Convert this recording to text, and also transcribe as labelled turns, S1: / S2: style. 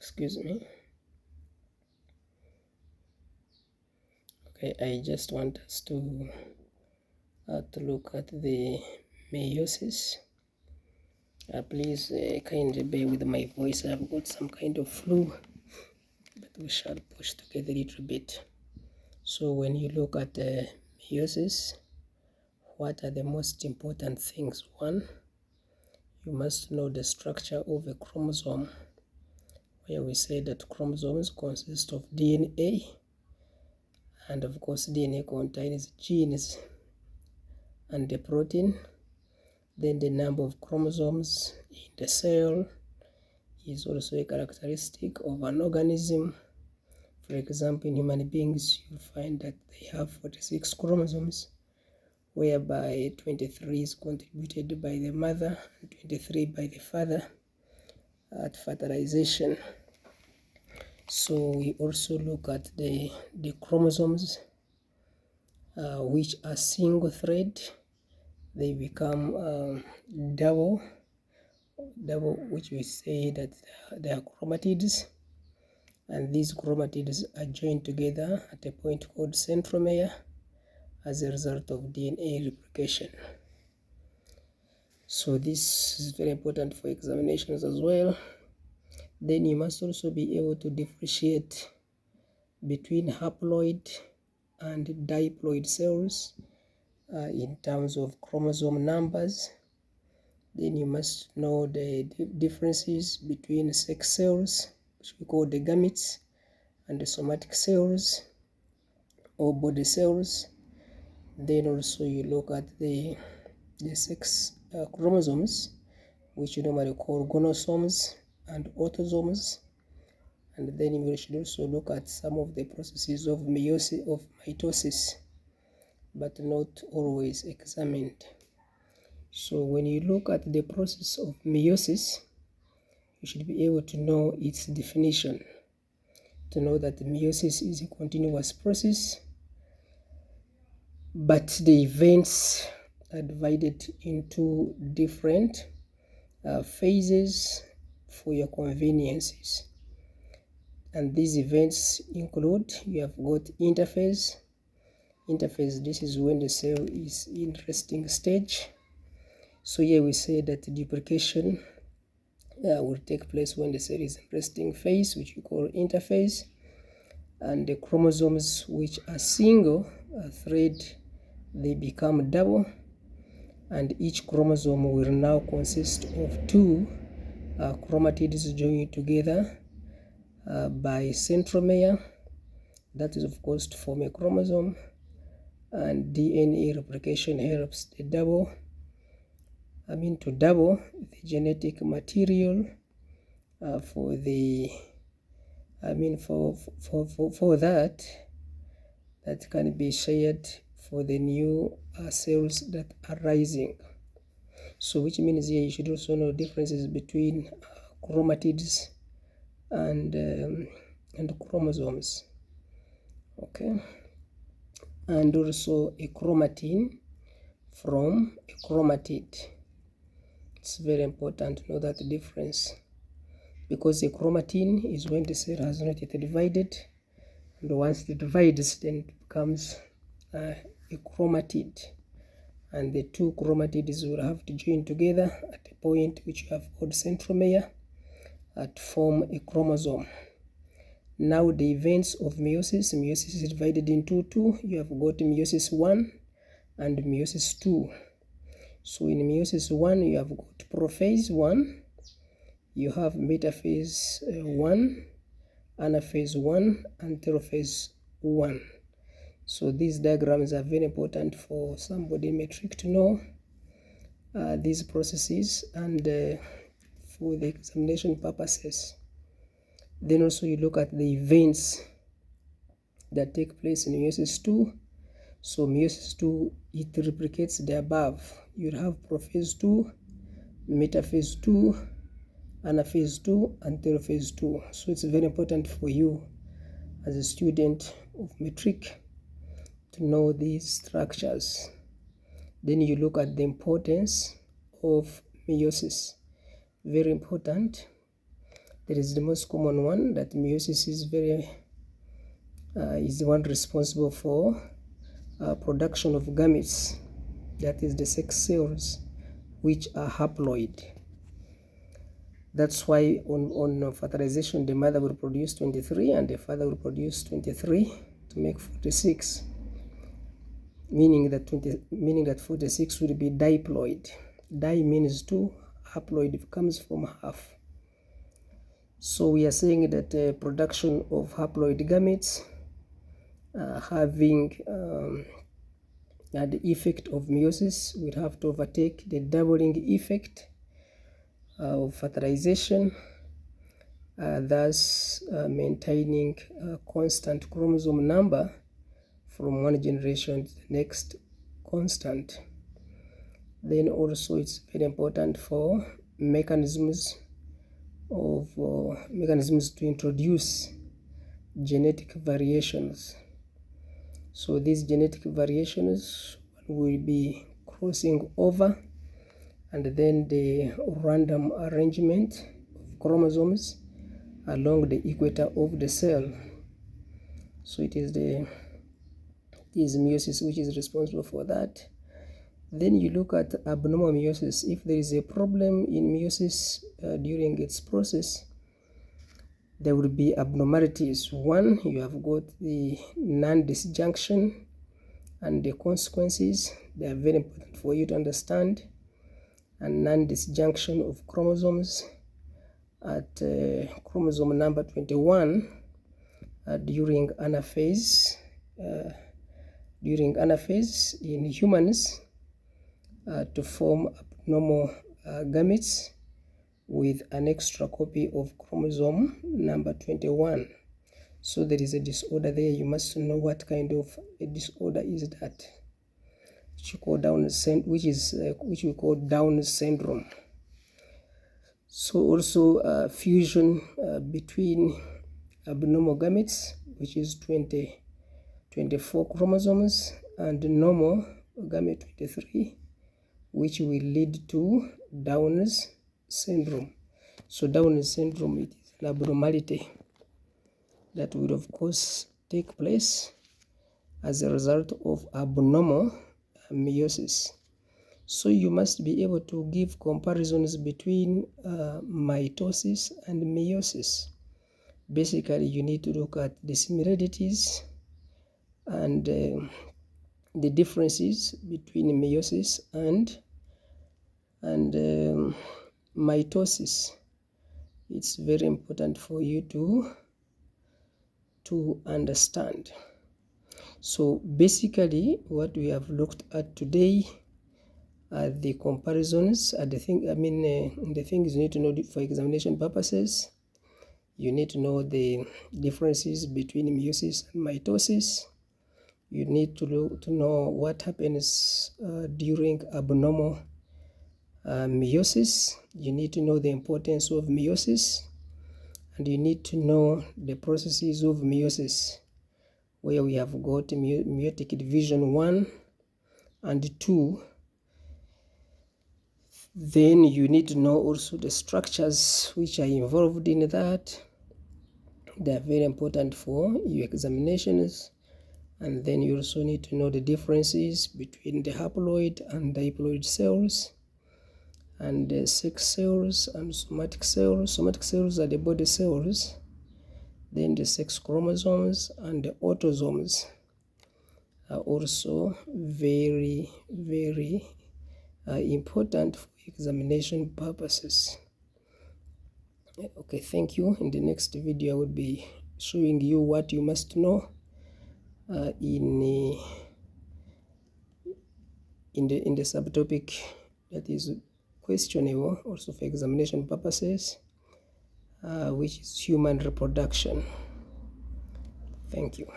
S1: excuse me. Okay, I just want us to look at the meiosis. Please kindly bear with my voice. I've got some kind of flu, but we shall push together a little bit. So when you look at meiosis, what are the most important things? One, you must know the structure of a chromosome, where we say that chromosomes consist of DNA, and of course DNA contains genes and the protein. Then the number of chromosomes in the cell is also a characteristic of an organism. For example, in human beings, you'll find that they have 46 chromosomes, whereby 23 is contributed by the mother and 23 by the father at fertilization. So we also look at the chromosomes, which are single thread. They become double, which we say that they are chromatids, and these chromatids are joined together at a point called centromere as a result of DNA replication. So this is very important for examinations as well. Then you must also be able to differentiate between haploid and diploid cells in terms of chromosome numbers. Then you must know the differences between sex cells, which we call the gametes, and the somatic cells or body cells. Then also you look at the sex chromosomes, which you normally call gonosomes and autosomes. And then we should also look at some of the processes of meiosis, of mitosis, but not always examined. So when you look at the process of meiosis, you should be able to know its definition, to know that meiosis is a continuous process, but the events are divided into different phases for your conveniences. And these events include, you have got interphase. Interphase, this is when the cell is in resting stage. So here we say that duplication will take place when the cell is in resting phase, which we call interphase. And the chromosomes, which are single thread, they become double. And each chromosome will now consist of two chromatids joined together by centromere. That is, of course, to form a chromosome. And DNA replication helps to double the genetic material for the for that can be shared for the new cells that are rising. So which means here you should also know differences between chromatids and chromosomes. Okay, and also a chromatin from a chromatid. It's very important to know that difference, because a chromatin is when the cell has not yet divided, and once it divides, then it becomes a chromatid, and the two chromatids will have to join together at a point which you have called centromere to form a chromosome. Now the events of meiosis is divided into two. You have got meiosis 1 and meiosis 2. So in meiosis 1, you have got prophase 1, you have metaphase 1, anaphase 1, and telophase 1. So these diagrams are very important for somebody in metric to know these processes and for the examination purposes. Then also you look at the events that take place in meiosis 2. So meiosis 2, it replicates the above. You have prophase 2, metaphase 2, anaphase 2, and telophase 2. So it's very important for you as a student of metric to know these structures. Then you look at the importance of meiosis. Very important. There is the most common one, that meiosis is the one responsible for production of gametes, that is the sex cells, which are haploid. That's why on fertilization the mother will produce 23 and the father will produce 23 to make 46, meaning that 46 will be diploid. Di means 2, haploid comes from half. So we are saying that production of haploid gametes having the effect of meiosis will have to overtake the doubling effect of fertilization, thus maintaining a constant chromosome number from one generation to the next constant. Then also it's very important for mechanisms to introduce genetic variations. So these genetic variations will be crossing over, and then the random arrangement of chromosomes along the equator of the cell. So it is meiosis which is responsible for that. Then you look at abnormal meiosis. If there is a problem in meiosis during its process, there will be abnormalities. One, you have got the non-disjunction and the consequences. They are very important for you to understand. And non-disjunction of chromosomes at chromosome number 21 during anaphase. During anaphase in humans to form abnormal gametes with an extra copy of chromosome number 21. So there is a disorder there. You must know what kind of a disorder is that, which we call Down syndrome. So also fusion between abnormal gametes, which is 24 chromosomes, and normal gamete 23, which will lead to Down syndrome. So Down syndrome, it is an abnormality that will of course take place as a result of abnormal meiosis. So you must be able to give comparisons between mitosis and meiosis. Basically, you need to look at the similarities and the differences between meiosis and mitosis. It's very important for you to understand. So basically, what we have looked at today are the comparisons. The things you need to know for examination purposes. You need to know the differences between meiosis and mitosis. You need to know what happens during abnormal meiosis. You need to know the importance of meiosis, and you need to know the processes of meiosis, where we have got meiotic division 1 and 2. Then you need to know also the structures which are involved in that. They are very important for your examinations. And then you also need to know the differences between the haploid and diploid cells, and the sex cells and somatic cells. Somatic cells are the body cells. Then the sex chromosomes and the autosomes are also very, very important for examination purposes. Okay, thank you. In the next video, I will be showing you what you must know in the subtopic that is questionable also for examination purposes, which is human reproduction. Thank you.